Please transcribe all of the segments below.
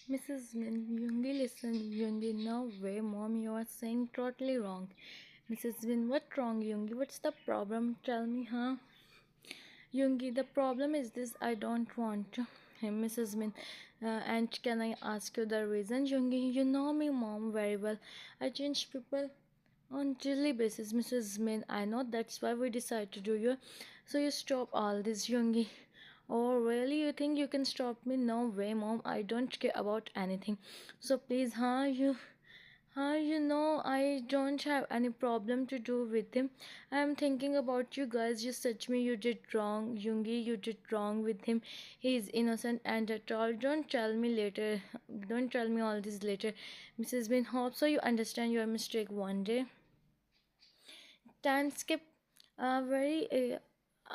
Mrs. Min, Yungi, listen, Yungi, no way, mom, you are saying totally wrong. Mrs. Min, what wrong, Yungi? What's the problem? Tell me, huh? Yungi, the problem is this, I don't want him, Mrs. Min. And can I ask you the reason, Yungi? You know me, mom, very well. I change people on daily basis, Mrs. Min. I know that's why we decided to do you. So you stop all this, Yungi. Oh, really? You think you can stop me? No way, mom. I don't care about anything. So please, I don't have any problem to do with him. I am thinking about you guys. You touched me. You did wrong, Yungi. You did wrong with him. He is innocent and at all. Don't tell me later. Don't tell me all this later, Mrs. Bin. Hope so. You understand your mistake one day. Time skip. Very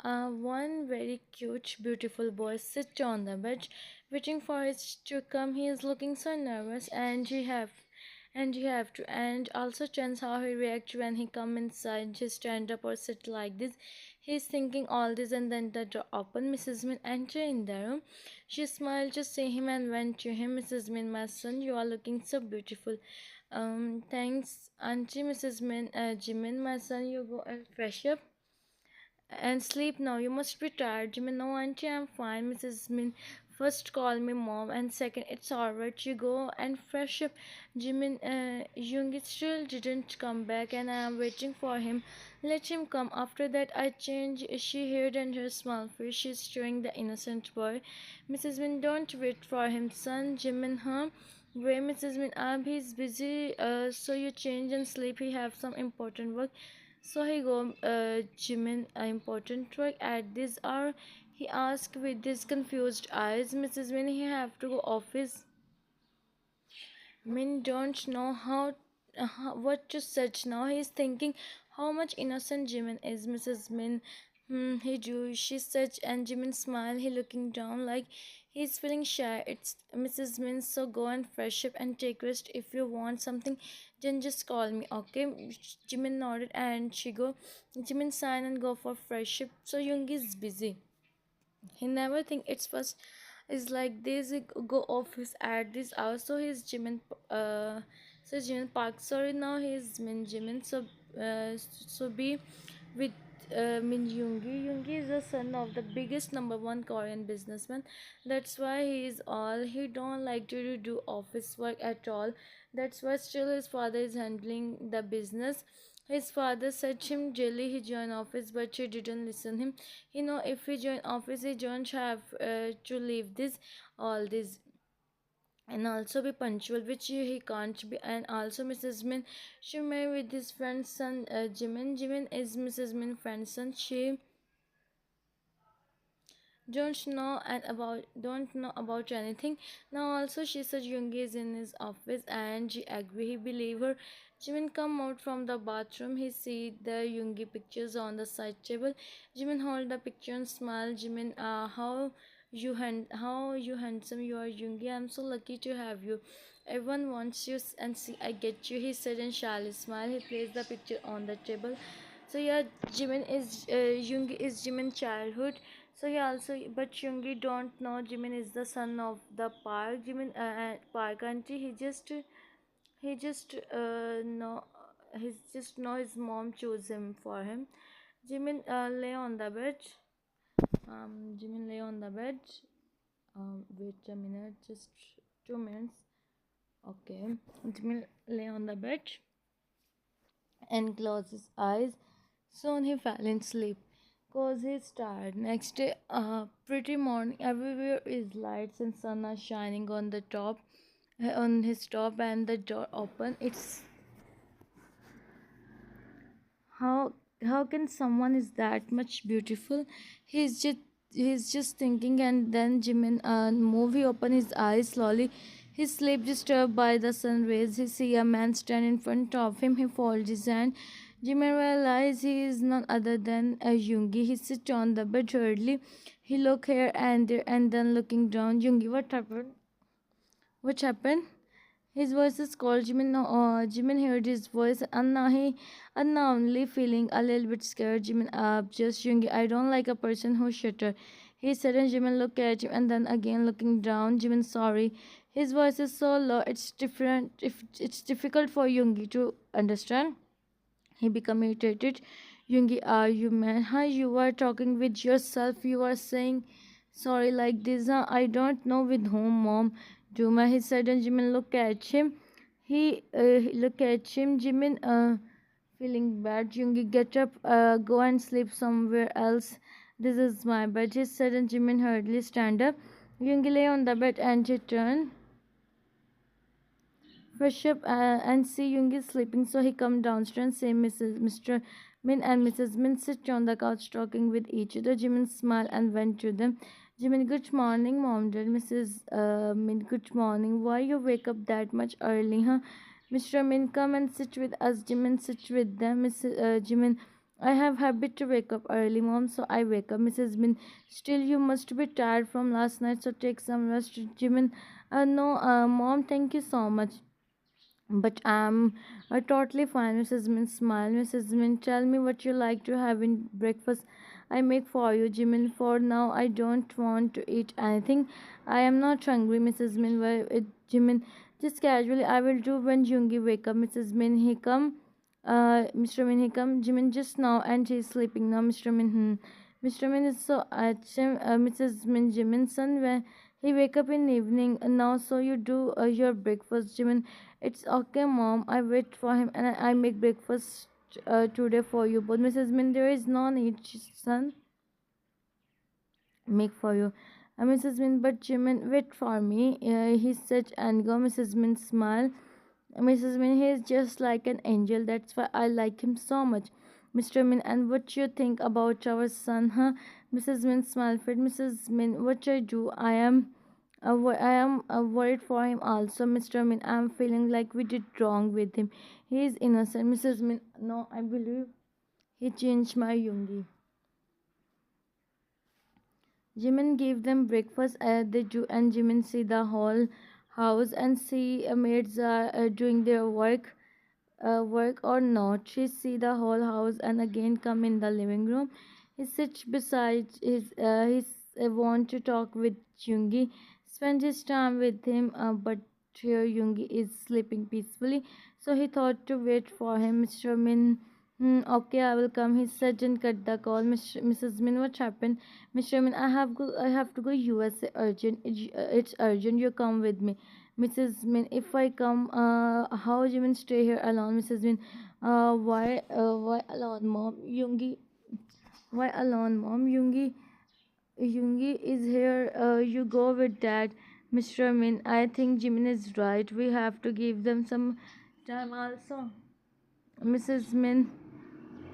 one very cute, beautiful boy sits on the bench, waiting for his to come. He is looking so nervous, and also chance how he reacts when he come inside. Just stand up or sit like this. He's thinking all this, and then the door opened. Mrs. Min entered in the room. She smiled to see him and went to him. Mrs. Min, my son, you are looking so beautiful. Thanks, Auntie Mrs. Min. Jimin, my son, you go and fresh up and sleep now. You must be tired, Jimin. No, auntie, I'm fine. Mrs. Min first call me mom, and second, it's alright. You go and fresh up. Jimin, Yoongi still didn't come back, and I am waiting for him. Let him come. After that, I change. She hid and her small face. She's showing the innocent boy. Mrs. Min, don't wait for him, son. Jimin, huh? Wait, Mrs. Min, he's busy. So you change and sleep. He have some important work. So he go, Jimin, important work at this hour? He asked with his confused eyes. Mrs. Min, he have to go office. Min don't know what to search now. He's thinking how much innocent Jimin is. Mrs. Min, he do. She search and Jimin smile. He looking down like he's feeling shy. It's Mrs. Min. So go and fresh up and take rest. If you want something, then just call me. Okay. Jimin nodded and she go. Jimin sign and go for fresh up. So Yoongi is busy. He never think it's first is like this go office at this hour. So he's Jimin so Jimin Park. Sorry, now he's Min Jimin. So be with Min Yungi. Yungi is the son of the biggest number one Korean businessman. That's why he is all he don't like to do office work at all. That's why still his father is handling the business. His father said him daily he join office, but he didn't listen him. You know, if he join office, he don't have to leave this all this and also be punctual, which he can't be. And also Mrs. Min, she married with his friend's son, Jimin. Jimin is Mrs. Min friend's son. She don't know about anything now. Also she said Yungi is in his office and she agree. He believe her. Jimin come out from the bathroom. He see the Yungi pictures on the side table. Jimin hold the picture and smile. Jimin, how you handsome you are, Yungi. I'm so lucky to have you. Everyone wants you, and see I get you, he said and shyly smile. He placed the picture on the table. So yeah, Jimin is Yungi is Jimin's childhood. So he also, but Yungi don't know Jimin is the son of the Park. Jimin Park auntie. He just know his mom chose him for him. Jimin lay on the bed. Jimin lay on the bed. Wait a minute, just 2 minutes. Okay, Jimin lay on the bed and closed his eyes. Soon he fell in sleep. Cause he's tired. Next day, pretty morning. Everywhere is lights and sun are shining on the top, on his top, and the door open. It's how how can someone is that much beautiful? He's just thinking, and then Jimin move. He open his eyes slowly. His sleep disturbed by the sun rays. He see a man stand in front of him. He folds his hand. Jimin realizes he is none other than a Yungi. He sits on the bed hurriedly. He look here and there, and then looking down. Yungi, what happened? What happened? His voice is called Jimin. No, Jimin heard his voice, and now he unknowingly feeling a little bit scared. Jimin up, just Yungi. I don't like a person who shutter. He said, and Jimin looked at him, and then again looking down. Jimin, sorry. His voice is so low, it's different. If it's difficult for Yungi to understand, he become irritated. Yungi, are you man? Huh? You are talking with yourself. You are saying sorry like this. Huh? I don't know with whom, mom. Juma, he said, and Jimin look at him. Look at him. Jimin, feeling bad. Yungi, get up. Go and sleep somewhere else. This is my bed. He said, and Jimin hurriedly stand up. Yungi lay on the bed and he turned fresh up and see Yoongi sleeping. So he come downstairs and say Mr. Min and Mrs. Min sit on the couch talking with each other. Jimin smiled and went to them. Jimin, good morning, mom. Dear Mrs. Min, good morning. Why you wake up that much early, huh? Mr. Min, come and sit with us. Jimin, sit with them. Mrs. Jimin, I have habit to wake up early, mom, so I wake up. Mrs. Min, still you must be tired from last night, so take some rest. Jimin, no, mom, thank you so much. But I'm totally fine. Mrs. Min smiled. Mrs. Min, tell me what you like to have in breakfast. I make for you, Jimin. For now, I don't want to eat anything. I am not hungry, Mrs. Min. Jimin, just casually, I will do when Jungi wake up. Mrs. Min, he come. Mr. Min, he come. Jimin just now, and she is sleeping now. Mr. Min, Mr. Min is so Mrs. Min, Jimin, son, when he wake up in evening now, so you do your breakfast, Jimin. It's okay, mom. I wait for him and I make breakfast today for you. But Mrs. Min, there is no need, son. Make for you. Mrs. Min, but Jimin, wait for me. He said and go. Mrs. Min smile. Mrs. Min, he is just like an angel. That's why I like him so much. Mr. Min, and what you think about our son, huh? Mrs. Min smiled. Mrs. Min, what I do? I am worried for him also, Mr. Min. I am feeling like we did wrong with him. He is innocent, Mrs. Min. No, I believe he changed my Yungi. Jimin gave them breakfast as they do, and Jimin see the whole house and see maids are doing their work or not. She see the whole house and again come in the living room. He sits beside want to talk with Yungi, spend his time with him, but here Yungi is sleeping peacefully. So he thought to wait for him. Mr. Min, okay, I will come. He said and cut the call. Mrs. Min, what happened? Mr. Min, I have to go USA urgent. It's urgent. You come with me. Mrs. Min, if I come, how Jimin stay here alone? Mrs. Min, why alone, mom? Yungi, why alone, mom? Yungi is here. You go with dad. Mr. Min, I think Jimin is right. We have to give them some time also. Mrs. Min,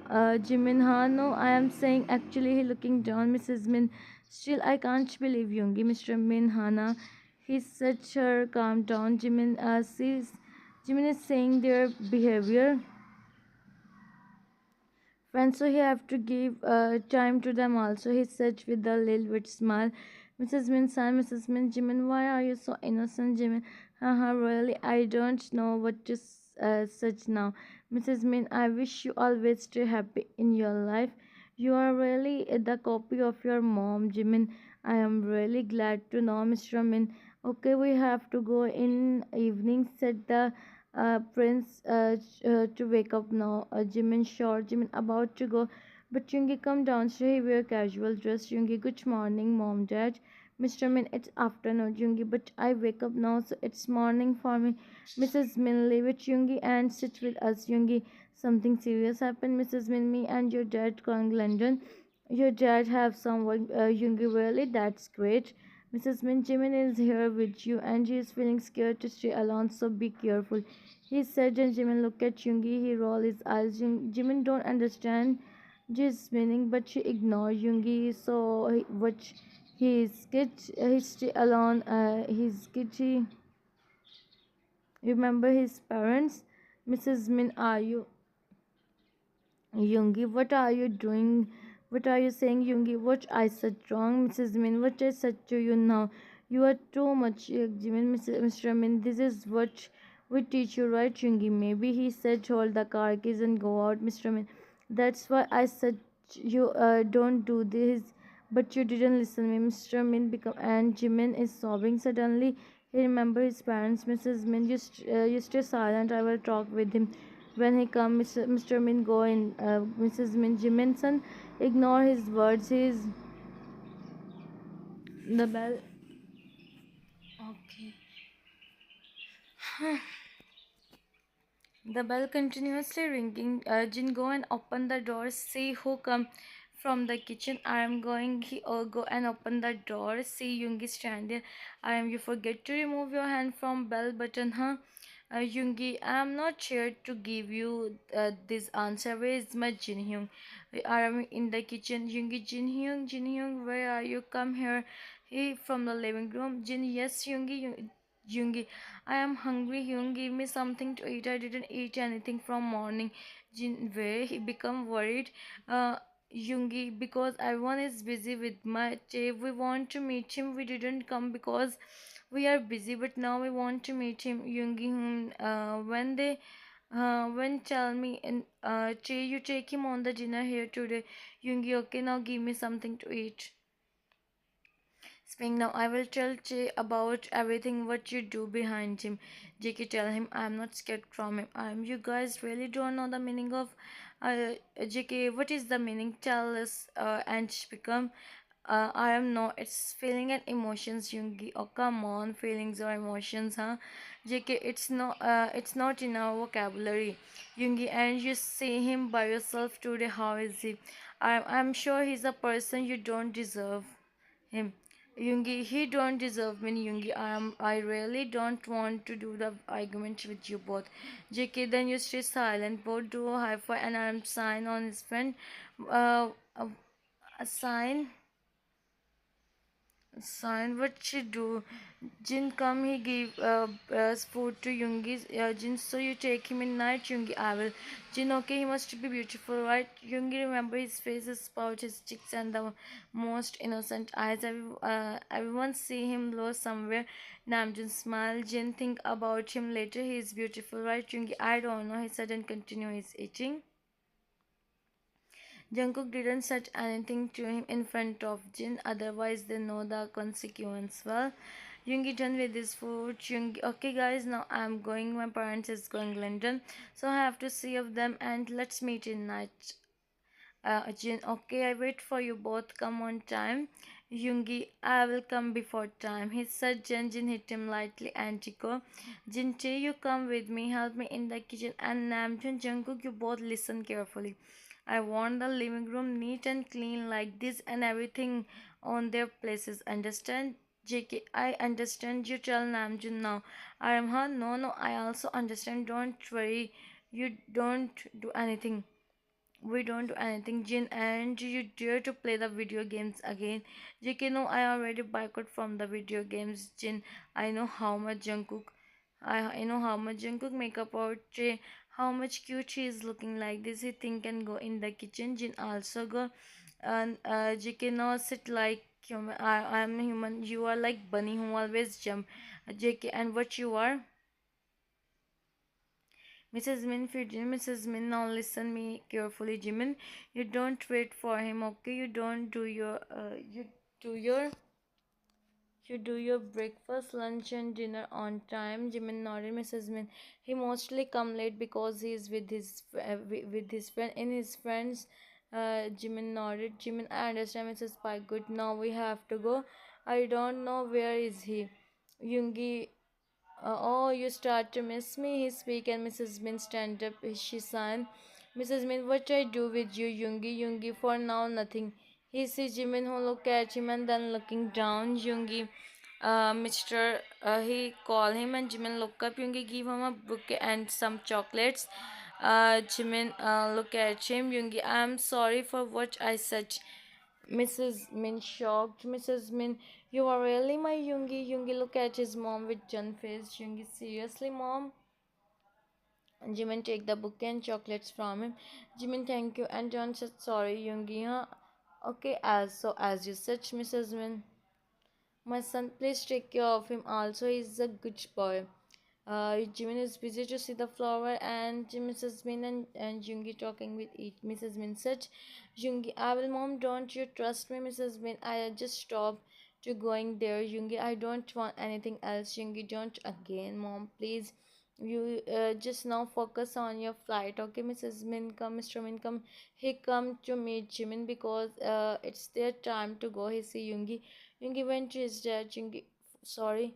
Jimin, no, I am saying actually he looking down. Mrs. Min, still I can't believe Yungi. Mr. Min, Hana, he said her calm down. Jimin is saying their behavior. Friends, so he have to give time to them also. He said with a little bit smile. Mrs. Min, son, Mrs. Min, Jimin, why are you so innocent, Jimin? Haha, really, I don't know what to such now. Mrs. Min, I wish you always stay happy in your life. You are really the copy of your mom, Jimin. I am really glad to know, Mr. Min. Okay, we have to go in evening, said the prince to wake up now. Jimin, sure. Jimin about to go, but Yungi come downstairs. He wear casual dress. Yungi, good morning, mom, dad. Mr. Min, it's afternoon, Yungi, but I wake up now, so it's morning for me. Mrs. Min, leave it, Yungi, and sit with us, Yungi. Something serious happened, Mrs. Min. Me and your dad going London. Your dad have someone, Yungi, really? That's great. Mrs. Min, Jimin is here with you and she is feeling scared to stay alone, so be careful. He said, and Jimin looked at Yungi. He rolled his eyes. Jimin don't understand this meaning, but she ignored Yungi. So he is scared. He stay alone. He's scared. He remember his parents. Mrs. Min, are you Yungi? What are you doing? What are you saying, Yungi? What I said wrong, Mrs. Min? What I said to you now? You are too much, Jimin, Mr. Min. This is what we teach you, right, Yungi? Maybe he said, hold the car keys and go out, Mr. Min. That's why I said you don't do this. But you didn't listen me. Mr. Min become and Jimin is sobbing. Suddenly he remember his parents. Mrs. Min, you stay silent. I will talk with him. When he come, Mr. Min go in. Mrs. Min, Jimin son, ignore his words. He is the bell. Okay. The bell continuously ringing. Jin go and open the door. See who come from the kitchen. I am going. He go and open the door. See Yungi stand there. I am. You forget to remove your hand from bell button, huh? Yungi, I am not here to give you this answer. Where is my Jin Hyung? I am in the kitchen. Yungi, Jin Hyung, where are you? Come here. He from the living room. Jin, yes, Yungi, I am hungry. Hyung, give me something to eat. I didn't eat anything from morning. Jin, where he become worried. Uh, Yungi, because everyone is busy with my tape. We want to meet him. We didn't come because we are busy, but now we want to meet him. Yungi, when tell me and Che, you take him on the dinner here today. Yungi, okay, now give me something to eat. Speaking now, I will tell Jay about everything what you do behind him. JK tell him I'm not scared from him. You guys really don't know the meaning of JK. What is the meaning? Tell us and become I am no, it's feeling and emotions, Yungi. Oh come on, feelings or emotions, huh? JK, it's not in our vocabulary, Yungi. And you see him by yourself today. How is he? I'm sure he's a person you don't deserve him. Yungi, he don't deserve me, Yungi. I really don't want to do the argument with you both. JK, then you stay silent. Both do a high five and I'm sign on his friend. Uh, a, a sign. What she do? Jin come, he give food to Yungi's Jin, so you take him in night, Yungi. I will. Jin, okay, he must be beautiful, right? Yungi, remember his face, his spout, his cheeks, and the most innocent eyes. Everyone see him low somewhere. Namjoon smile. Jin, think about him later. He is beautiful, right, Yungi? I don't know. He said and continue his eating. Jungkook didn't say anything to him in front of Jin, otherwise they know the consequence. Well, Yungi done with his food. Yungi, okay guys, now I'm going. My parents is going London, so I have to see of them and let's meet in night. Jin, okay, I wait for you both. Come on time. Yungi, I will come before time. He said. Jin hit him lightly and Chico. Jin, you come with me. Help me in the kitchen. And Namjoon, Jungkook, you both listen carefully. I want the living room neat and clean like this and everything on their places. Understand? JK, I understand. You tell Namjoon now. I am her. No, no, I also understand. Don't worry. You don't do anything. We don't do anything, Jin, and you dare to play the video games again. JK, no, I already boycott from the video games, Jin. I know how much Jungkook, I know how much Jungkook makeup out, how much cute he is looking like this. He think can go in the kitchen. Jin also go, and JK, no, sit like human. I am human. You are like bunny who always jump. JK, and what you are? Mrs. Min Fujin, Mrs. Min, now listen me carefully, Jimin. You don't wait for him, okay? Do your you do your breakfast, lunch, and dinner on time. Jimin nodded. Mrs. Min, he mostly come late because he is with his friend. In his friends, Jimin nodded. Jimin, I understand, Mrs. Pike. Good. Now we have to go. I don't know where is he. Yungi, oh, you start to miss me, he speak, and Mrs. Min stand up. She sighed. Mrs. Min, what I do with you, Yungi? Yungi, for now, nothing. He sees Jimin who look at him and then looking down. Yungi, Mr. He call him and Jimin look up. Yungi give him a bouquet and some chocolates. Jimin look at him. Yungi, I'm sorry for what I said. Mrs. Min shocked. Mrs. Min, you are really my Yungi? Yungi look at his mom with Jun face. Yungi, seriously, mom? And Jimin take the bouquet and chocolates from him. Jimin, thank you. And John said, sorry, Yungi, huh? Okay, as you said, Mrs. Min. My son, please take care of him also. He's a good boy. Jimin is busy to see the flower, and Mrs. Min and Jungi talking with each. Mrs. Min said, Jungi, I will, mom, don't you trust me, Mrs. Min? I just stopped to going there, Jungi. I don't want anything else, Jungi. Don't again, mom, please. You just now focus on your flight, okay, Mrs. Min? Come, Mr. Min, come. He come to meet Jimin because it's their time to go. He see Jungi. Jungi went to his dad. Jungi, sorry.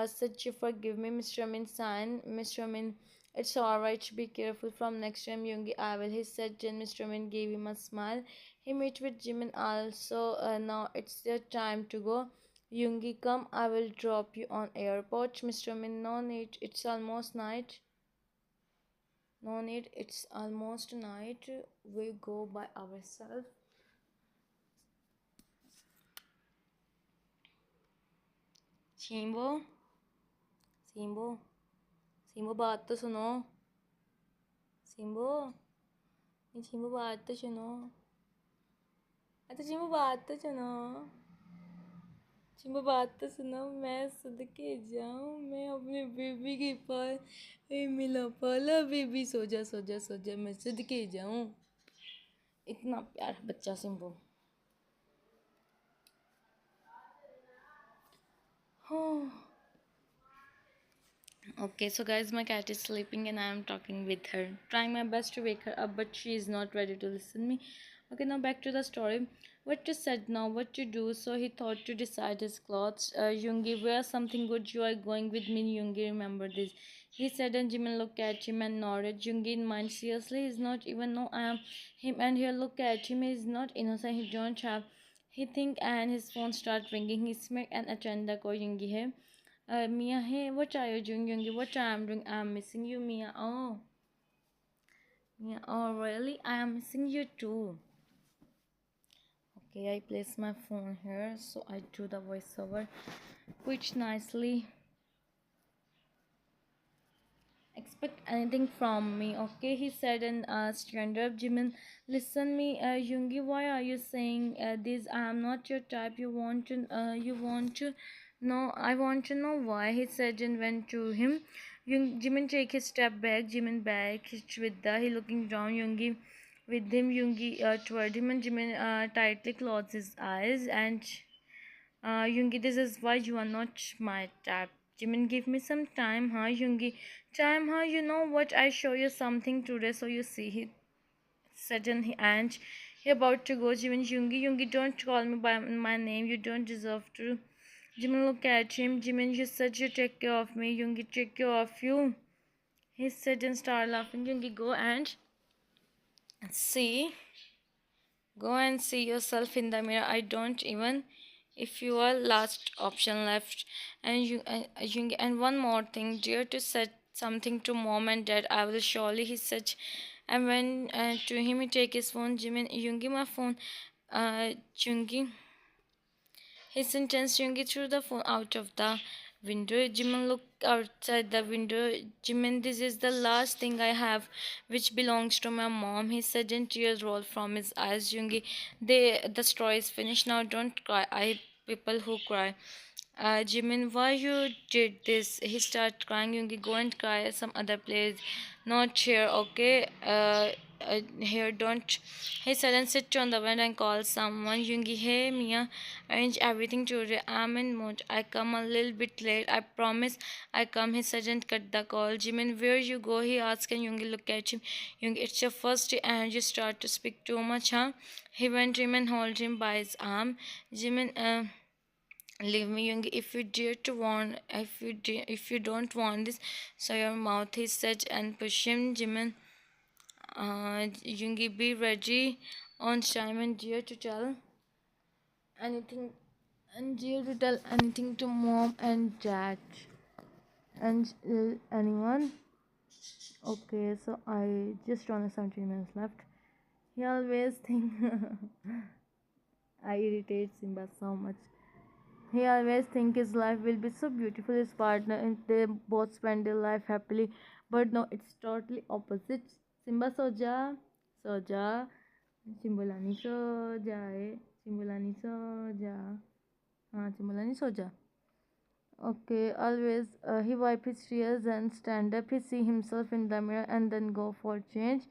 Such you forgive me, Mr. Min sign. Mr. Min, it's alright, be careful from next time, Yungi. I will, he said. Then Mr. Min gave him a smile. He met with Jimin also. Now it's their time to go. Yungi, come, I will drop you on airport. Mr. Min, no need, it's almost night. No need, it's almost night. We go by ourselves. Simbo, Simbo, Simbo, बात तो सुनो. सिम्बो, ये सिम्बो बात तो सुनो. अच्छा सिम्बो बात तो सुनो. सिम्बो बात तो सुनो. मैं सदके जाऊँ, मैं अपने बेबी के पास. ए मिला पाला बेबी, सो जा सो जा सो जा, मैं सदके जाऊँ. इतना प्यारा बच्चा सिम्बो. Okay, so guys, my cat is sleeping and I am talking with her, trying my best to wake her up, but she is not ready to listen me. Okay, now back to the story. What you said now, what to do? So he thought to decide his clothes. Yungi, wear something good. You are going with me, Yungi. Remember this. He said, and Jimin looked at him and nodded. Yungi in mind, seriously, he's not even know I am him. And here, look at him. He's not innocent. He don't have. He think, and his phone start ringing. He smack and attend the call. Yungi hai. Mia, hey, what are you doing, Yungi? What I'm doing? I'm missing you, Mia. Oh, Mia. Oh, really? I am missing you too. Okay, I place my phone here, so I do the voiceover, which nicely. Expect anything from me, okay? He said and stand up. Jimin, listen me, Yungi. Why are you saying this? I am not your type. You want to know? I want to know why. He said and went to him. Jimin take a step back. Jimin back with the he looking down. Yungi with him. Yungi toward him, and Jimin tightly closed his eyes and. Yungi, this is why you are not my type. Jimin, give me some time, huh, Yungi? Time, huh? You know what? I show you something today, so you see. He suddenly and he about to go. Jimin, Yungi, don't call me by my name. You don't deserve to. Jimin, look at him. Jimin, you said you take care of me. Yungi, take care of you. He said and started laughing. Yungi, go and see. Go and see yourself in the mirror. I don't even if you are last option left. And one more thing, dare to say something to mom and dad. I will surely, he said. And when to him he take his phone. Jimin, Yungi, my phone. Jungi. He sentenced Yungi threw the phone out of the window. Jimin looked outside the window. Jimin, this is the last thing I have which belongs to my mom. He said and tears rolled from his eyes. Yungi, the story is finished now. Don't cry. I people who cry. Jimin, why you did this? He started crying. Yungi, go and cry at some other place, not here, okay? Here, don't. He said and sit on the bed and call someone. Yungi, hey Mia, arrange everything today. I'm in mood. I come a little bit late. I promise I come. He said and cut the call. Jimin, where you go? He asked and Yungi looked at him. Yungi, it's your first day and you start to speak too much, huh? He went to him and held him by his arm. Jimin, leave me, Young. If you dare to warn, if you don't want this, so your mouth, he said, and push him. Jimin, Yungi, be ready on time and dare to tell anything, and dare to tell anything to mom and dad and anyone. Okay, so I just only 17 minutes left. He always think I irritate Simba so much. He always think his life will be so beautiful, his partner, and they both spend their life happily. But no, it's totally opposite. Simba soja, soja, Chimbulani soja, Chimbulani soja. Chimbulani soja. Okay, always he wipe his tears and stand up. He see himself in the mirror and then go for change.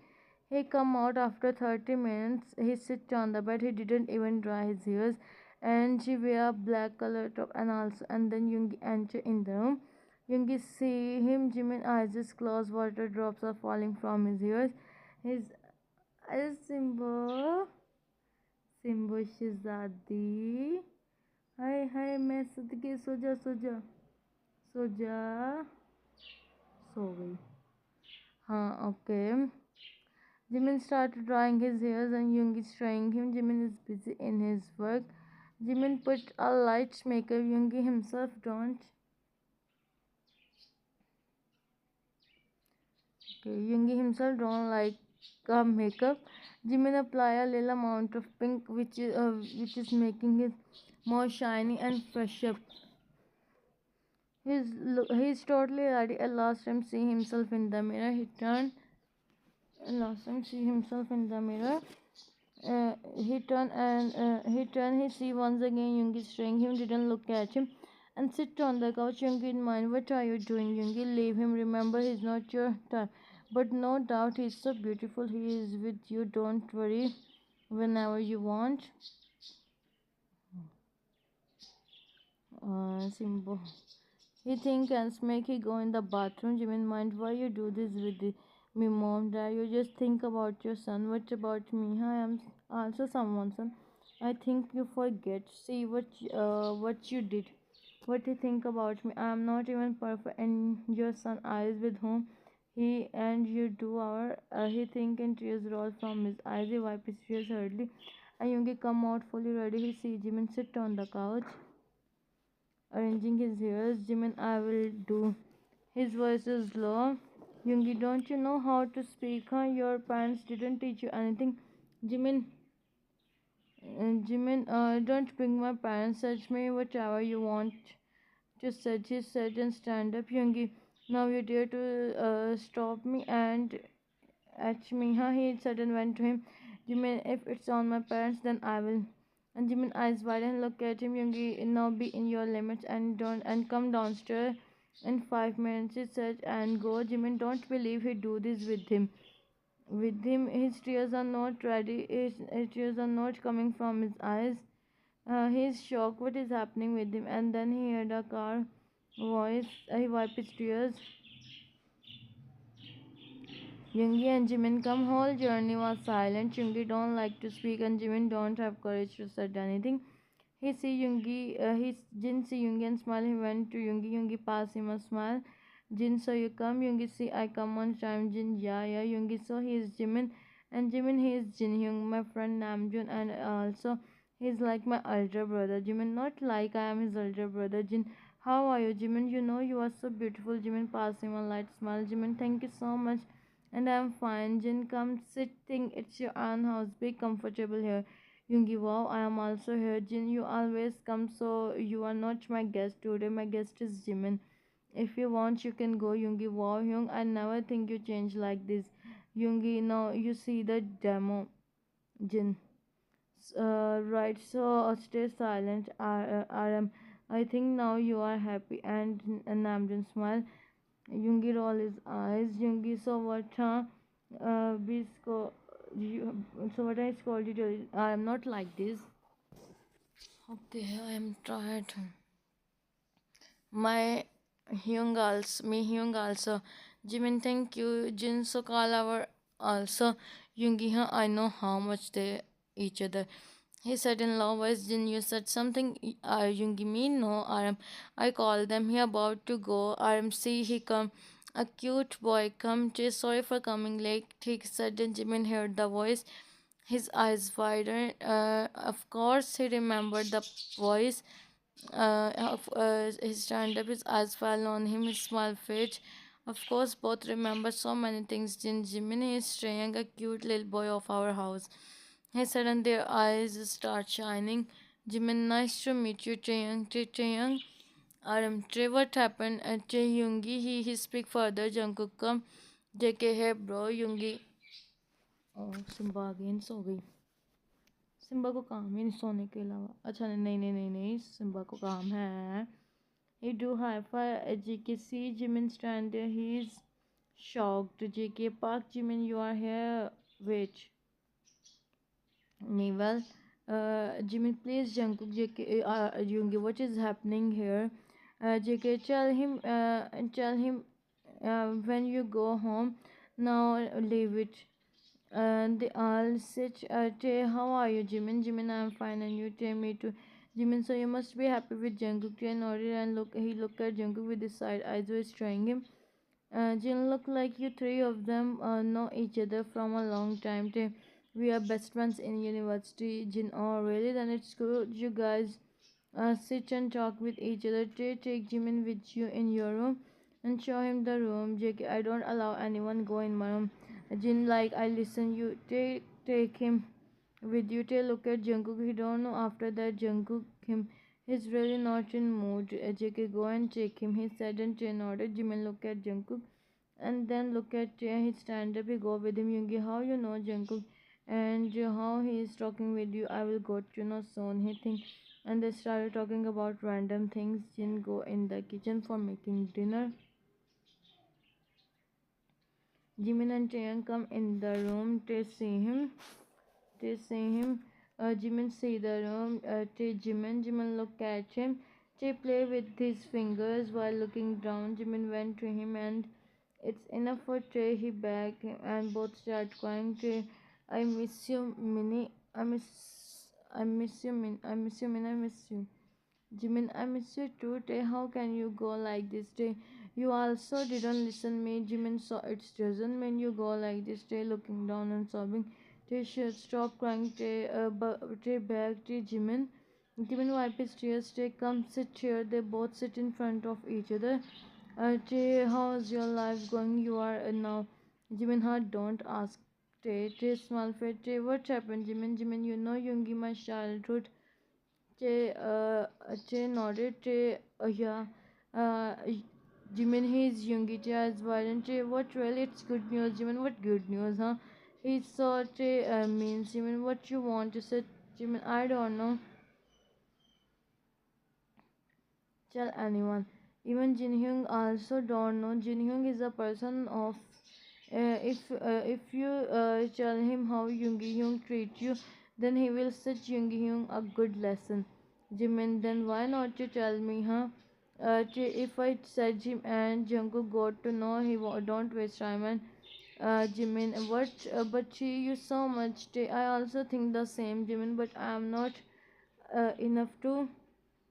He come out after 30 minutes. He sit on the bed. He didn't even dry his ears, and she wear black color top and then Yungi enter in the room. Yungi see him. Jimin eyes is closed. Water drops are falling from his ears. His eyes Simbo Simbo Shizadi. हाय हाय मैं सदके सो जा सो जा सो जा सो गई हाँ okay. Jimin started drying his hairs and Yoongi is trying him. Jimin is busy in his work. Jimin put a light makeup. Yoongi himself don't. Okay, Yoongi himself don't like makeup. Jimin apply a little amount of pink, which is making it more shiny and fresh up. He's totally ready. At last time, see himself in the mirror. Last time, see himself in the mirror. He see once again Yoongi string him, didn't look at him, and sit on the couch. Yoongi in mind, what are you doing? Yoongi, leave him. Remember, he's not your type. But no doubt, he's so beautiful. He is with you. Don't worry. Whenever you want. Simbo. He think and make he go in the bathroom. Jimin mind, why you do this with me, mom, dad? You just think about your son. What about me? I am also someone's son. I think you forget. See what you did. What you think about me? I am not even perfect. And your son eyes with whom he and you do our. He think and tears roll from his eyes. He wipe his tears hurriedly. And Yungi come out fully ready. He see Jimin sit on the couch arranging his hairs. Jimin, I will do. His voice is low. Yungi, don't you know how to speak? Huh? Your parents didn't teach you anything. Jimin, don't bring my parents. Search me whatever you want to search. He said and stand up. Yungi, now you dare to stop me and at me. Huh? He said and went to him. Jimin, if it's on my parents, then I will. And Jimin eyes wide and look at him. Yoongi, now be in your limits and don't and come downstairs in 5 minutes. He said and go. Jimin don't believe he do this with him. With him, his tears are not ready. His tears are not coming from his eyes. He is shocked. What is happening with him? And then he heard a car voice. He wiped his tears. Yungi and Jimin come. Whole journey was silent. Yungi don't like to speak and Jimin don't have courage to say anything. Jin see Yungi and smile. He went to Yungi. Yungi pass him a smile. Jin, so you come. Yungi see I come on time. Jin, yeah, yeah. Yungi, so he is Jimin. And Jimin, he is Jin Hyung, my friend Namjoon. And also, he's like my elder brother. Jimin, not like I am his elder brother. Jin, how are you? Jimin, you know you are so beautiful. Jimin, pass him a light smile. Jimin, thank you so much. And I'm fine. Jin, come sit. Think it's your own house. Be comfortable here. Yungi, wow, I am also here. Jin, you always come, so you are not my guest today. My guest is Jimin. If you want, you can go. Yungi, wow, Hyung, I never think you change like this. Yungi, now you see the demo. Jin, right, so stay silent. I think now you are happy. And Namjoon smile. Yungi roll his eyes. Yungi, so what, huh? So what I scolded you? I am not like this. Okay, I am tired. My Hyung also. Jimin, thank you. Jin, so call our also. Yungi, huh? I know how much they each other. He said in low voice, Jin, you said something. Yungi, me? No, I called them. He about to go. See, he come. A cute boy come. Sorry for coming late. He said, and Jimin heard the voice. His eyes widened. Of course, he remembered the voice. He stand up, his eyes fell on him, his smile faded. Of course, both remember so many things. Jimin is staying a cute little boy of our house. He said, and their eyes start shining. Jimin, nice to meet you, Taeyang. Trey, what happened? Trey Yungi, he speak further. Jungkook come. JK, hey bro, Yungi. Oh, Simba again सो गई. Simba को काम ही नहीं सोने के अलावा. अच्छा नहीं नहीं नहीं नहीं सिम्बा को काम है. He do hi-fi. JK see Jimin stand there. He's shocked. JK Park Jimin, you are here. Wait. Meanwhile, Jimin please Jungkook JK Yungi, what is happening here? JK tell him when you go home. Now leave it. And they all sit. How are you, Jimin? Jimin, I'm fine, and you? Tell me too. Jimin, so you must be happy with Jungkook. Tae nodded and he looked at Jungkook with his side eyes, was trying him. Jin, look like you three of them know each other from a long time. We are best friends in university. Jin, oh really? Then it's good you guys sit and talk with each other. Take Jimin with you in your room and show him the room. JK, I don't allow anyone go in my room. Jin, like I listen you. Take him with you. Take look at Jungkook. He don't know after that Jungkook him. He's really not in mood. JK, go and take him. He said and in order. Jimin look at Jungkook and then look at his stand up. He go with him. Yungi, how you know Jungkook and how he is talking with you? I will go to know soon. He think and they started talking about random things. Jin go in the kitchen for making dinner. Jimin and Taeyang come in the room to see him. They see him. Jimin see the room. Jimin look at him. They play with his fingers while looking down. Jimin went to him and it's enough for Trey. He back and both start crying. Trey, I miss you, Minnie. I miss you, Min. I miss you, Min. I miss you. Jimin, I miss you too. Tay, how can you go like this? Tay, you also didn't listen me. Jimin, so it doesn't mean you go like this. Tay, looking down and sobbing. Tay, should stop crying. Tay, back. Tay, Jimin. Jimin wipe his tears. Tay, come sit here. They both sit in front of each other. Tay, how's your life going? You are now. Jimin, don't ask. Tay, smile for Tay, what happened? Jimin, you know Yungi, my childhood. Che nodded. Yeah. Uh, Jimin, he's Yungi. Che is violent. Che, what really? It's good news. Jimin, what good news, huh? He saw Che means. Jimin, what you want to say? Jimin, I don't know. Tell anyone. Even Jin Hyung also don't know. Jin Hyung is a person of. If you tell him how Yoongi Hyung treat you, then he will teach Yoongi Hyung a good lesson. Jimin, then why not you tell me, huh? If I said Jim and Jungkook got to know, don't waste time and Jimin, what? But she you so much. I also think the same, Jimin, but I am not enough to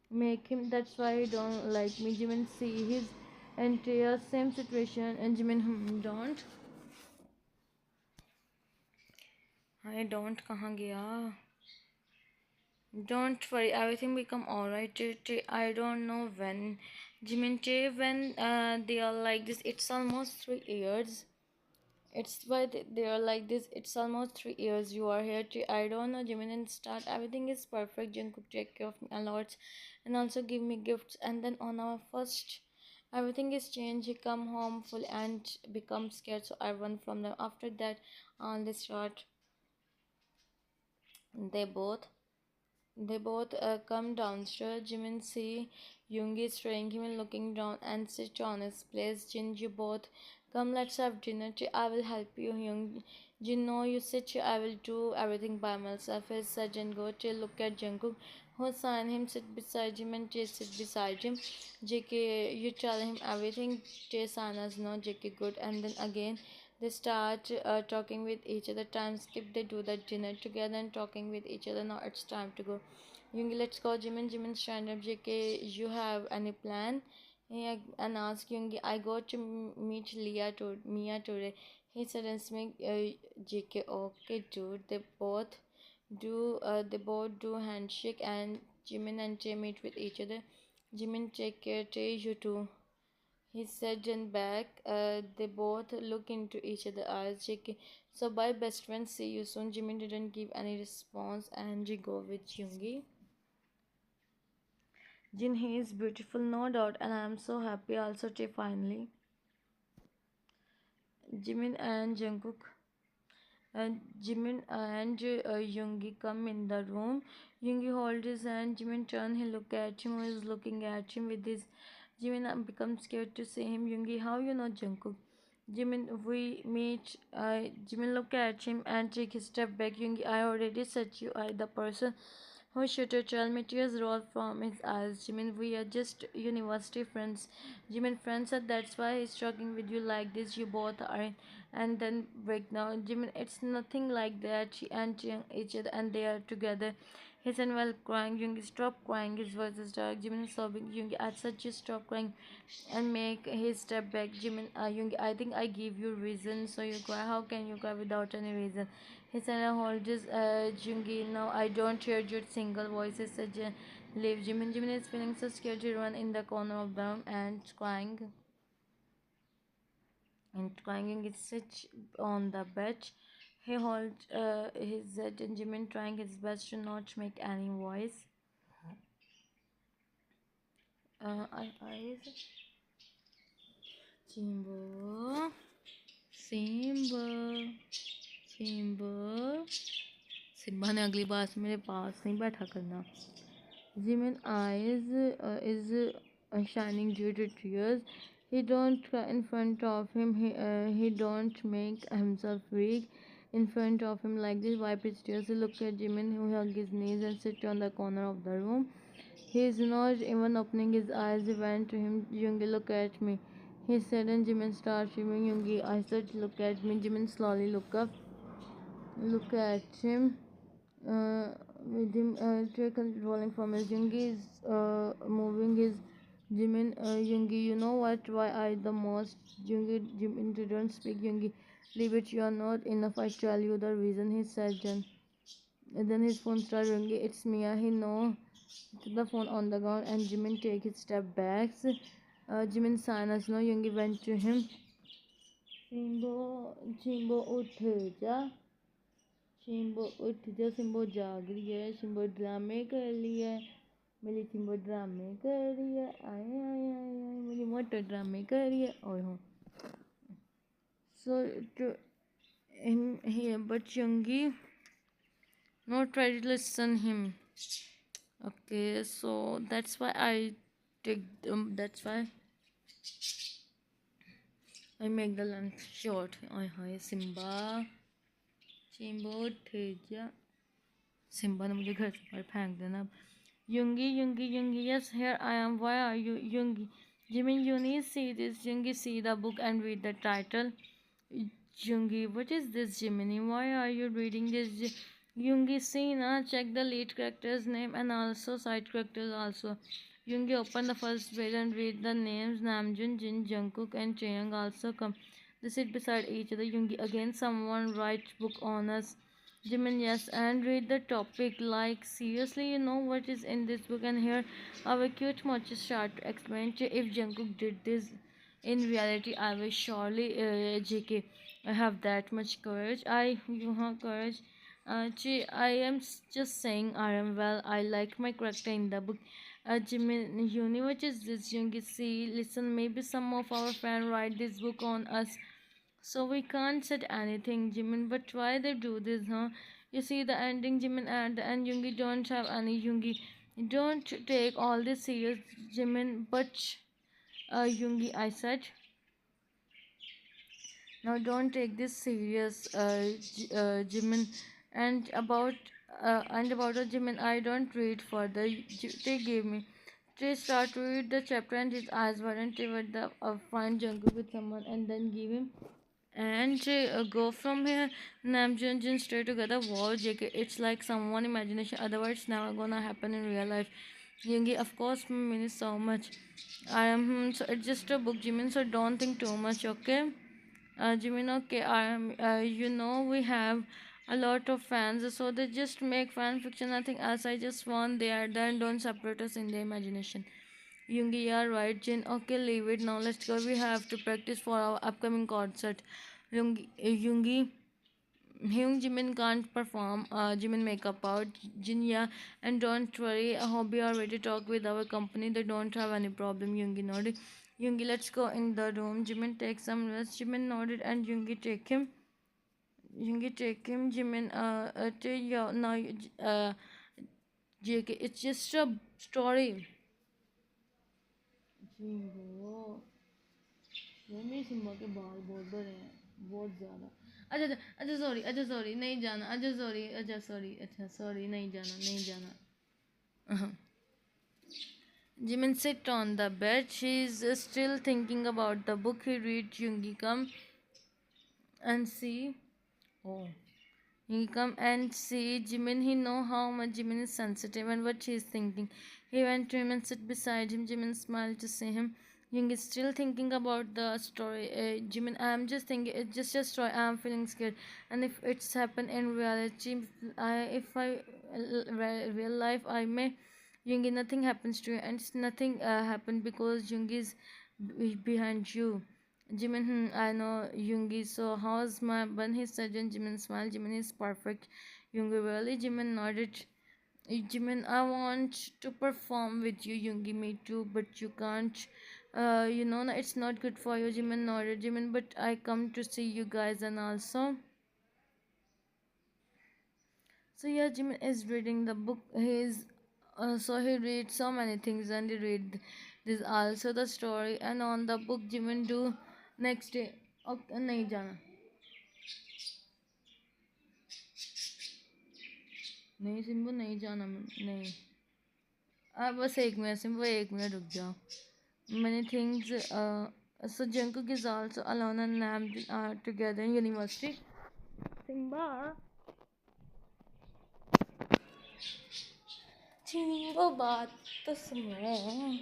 make him. That's why he don't like me. Jimin see his entire same situation and Jimin don't. I don't कहाँ गया? Don't worry, everything become alright. I don't know when. Jimin, when they are like this, it's almost 3 years. It's why they are like this. It's almost 3 years you are here. I don't know, Jimin, and start. Everything is perfect. Jungkook take care of me a lot, and also give me gifts. And then on our first, everything is changed. He come home full and become scared. So I run from them. After that, on the start, they both come downstairs. Jimin see Yungi straying him and looking down and sit on his place. Jin, you both come, let's have dinner. I will help you, Young. Jin, no, you sit here. I will do everything by myself. He said and go to look at Jungkook. Who sign him, sit beside him and Jay sit beside him. JK, you tell him everything. Jay Sanas no, JK good. And then again they start talking with each other. Time skip. They do the dinner together and talking with each other. Now it's time to go. Yungi, let's go. Jimin stand up. JK, you have any plan? Yeah, and ask Yungi. I go to meet Mia today. He said and make JK. Okay, dude. They both do handshake and Jimin and Jay meet with each other. Jimin, take care. Jay, you too. He said and back. They both look into each other's eyes. JK. So bye best friends. See you soon. Jimin didn't give any response and we go with Yungi. Jin, he is beautiful, no doubt, and I am so happy also to finally. Jimin and Jungkook and Jimin and Yungi come in the room. Yungi hold his hand. Jimin turn. He look at him. He is looking at him with his Jimin becomes scared to see him. Yungi, how you know Jungkook? Jimin, we meet. Jimin look at him and take a step back. Yungi, I already said you are the person who should have told me. Tears roll from his eyes. Jimin, we are just university friends. Jimin, friends, and that's why he's talking with you like this. You both are. And then break down. Jimin, it's nothing like that. She and Jiang each other and they are together. He said while crying. Yungi, stop crying. His voice is dark. Jimin is sobbing. Yungi, I said just stop crying and make his step back. Jimin, Yungi, I think I give you reason, so you cry. How can you cry without any reason? He said, I hold his Jungi. Now I don't hear your single voices. Such a leave. Jimin. Jimin is feeling so scared to run in the corner of the room and crying. And crying is such on the bed. He holds his head and Jimin trying his best to not make any voice. I Simba, Simba, Simba. Simba ने अगली बार से मेरे पास नहीं बैठा करना. Jimin eyes is shining due to tears. He don't cry in front of him. He don't make himself weak in front of him like this. Wipe his tears. He look at Jimin who hug his knees and sit on the corner of the room. He is not even opening his eyes. He went to him. Yungi, look at me. He said, and Jimin started shivering. Yungi, I said, look at me. Jimin slowly look up. Look at him. With him rolling from his Yungi is moving his Jimin. Yungi, you know what? Why I the most Yungi? Jimin, don't speak. Yungi, leave it. You are not enough. I tell you the reason. He said. And then his phone started ringing. It's Mia. He know the phone on the ground and Jimin take his step back. Jimin Sanas no Yungi went to him. Simbo, Simbo उठ जा. Simbo उठ जा. Simbo जाग रही है. Simbo ड्रामे कर रही है. मेरी Simbo ड्रामे कर रही है. आए आए आए आए मेरी मोटर ड्रामे कर रही है. ओए हो. So to him here, but Yungi not try to listen him. Okay, so that's why I take that's why I make the length short. Oh hi Simba. Simba उठ जा. Simba ने मुझे घर से बाहर फेंक देना. Yungi, Yungi, Yungi. Yes, here I am. Why are you, Yungi? Jimin, you need see this. Yungi, see the book and read the title. Yungi, what is this, Jiminy? Why are you reading this? Yungi, see na, check the lead character's name and also side characters also. Yungi, open the first page and read the names Namjoon, Jin, Jungkook and Chaeyoung also come. They sit beside each other. Yungi, again someone write book on us. Jimin, yes, and read the topic. Like, seriously, you know what is in this book? And here, our cute mochi start to explain to if Jungkook did this in reality, I will surely JK. I have that much courage. You have courage. I am just saying I am well. I like my character in the book. Jimin, Uni, what is this? Yoongi, see, listen, maybe some of our fans write this book on us. So we can't say anything, Jimin. But why they do this, huh? You see the ending, Jimin, and the end, Yoongi don't have any Yoongi. Don't take all this serious, Jimin. But Yoongi, I said. Now don't take this serious, Jimin. And about a Jimin, I don't read further. They gave me. They start to read the chapter and his eyes weren't even the find Jungkook with someone and then give him and go from here. Namjoon Jin stay together. Wow, JK, it's like someone imagination. Otherwise, never gonna happen in real life. Yungi, of course, means so much. I am so it's just a book, Jimin. So don't think too much, okay? Jimin, okay, you know, we have a lot of fans, so they just make fan fiction, nothing else. I just want they are there and don't separate us in the imagination. Yungi, yeah, right, Jin. Okay, leave it now. Let's go. We have to practice for our upcoming concert. Yungi, Hyung Jimin can't perform. Jimin makeup out. Jin, yeah, and don't worry. I hope you are ready to talk with our company. They don't have any problem. Yungi nodded. Yungi, let's go in the room. Jimin take some rest. Jimin nodded, and Yungi take him. Yungi take him. Jimin, yeah, now, JK, it's just a story. सिम्बो मेरी Simba के बाल बहुत बड़े हैं, बहुत ज़्यादा। अच्छा अच्छा अच्छा सॉरी, अच्छा सॉरी नहीं जाना, अच्छा सॉरी, अच्छा सॉरी, अच्छा सॉरी नहीं जाना, नहीं जाना। Jimin sit on the bed. She's still thinking about the book he read. Yungi come and see. Oh. He come and see Jimin. He know how much Jimin is sensitive and what she is thinking. He went to him and sit beside him. Jimin smiled to see him. Young is still thinking about the story. Jimin, I'm just thinking, it's just a story. I'm feeling scared. And if it's happened in reality, if I real life, I may. Yoongi, nothing happens to you, and it's nothing happened because Yoongi is behind you. Jimin, I know Yungi. So how's my bun? He said, and Jimin smiled. Jimin is perfect. Yungi really. Jimin nodded. Jimin, I want to perform with you, Yungi. Me too, but you can't. It's not good for you. Jimin nodded. Jimin, but I come to see you guys and also. So yeah, Jimin is reading the book. So he reads so many things and he read this also the story and on the book Jimin do next day. Okay, नहीं जाना, नहीं सिंबू नहीं जाना, नहीं। बस 1 minute सिंबू, 1 minute रुक जाओ। Many things. So Jungkook is also alone and Nam are together in university. Simba, Simba बात तो सुनो.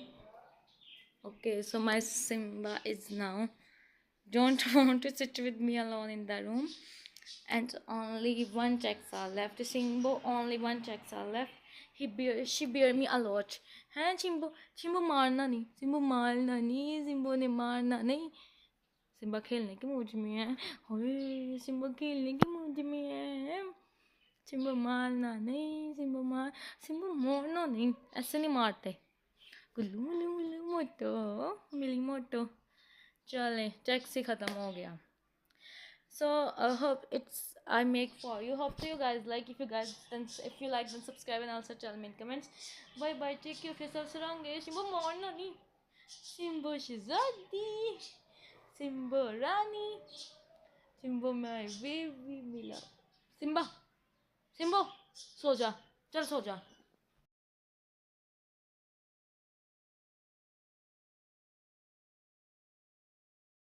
Okay, so my Simba is now don't want to sit with me alone in the room, and only one checks are left. Simbo, only one checks are left. She bear me a lot. Huh, Simbo मारना नहीं, Simbo मारना नहीं, Simbo ने मारना नहीं. Simba खेलने के mood में है, ओए सिम्बा खेलने के मूड में है. सिम्बा मारना नहीं, सिम्बा मारना नहीं, ऐसे नहीं मारते. गुल्लू मुल्लू मुल्लू मोटो, मिली मोटो. चले टैक्सी ख़त्म हो गया. So I hope it's I make for you. Hope to you guys like. If you like then subscribe and also tell me in comments. Bye bye. Take care of yourself. Sarange. Simbo morna ni. Simbo Shizadi. Simbo Rani. Simbo my baby Mila. Simba. Simbo. सो जा, चल सो जा.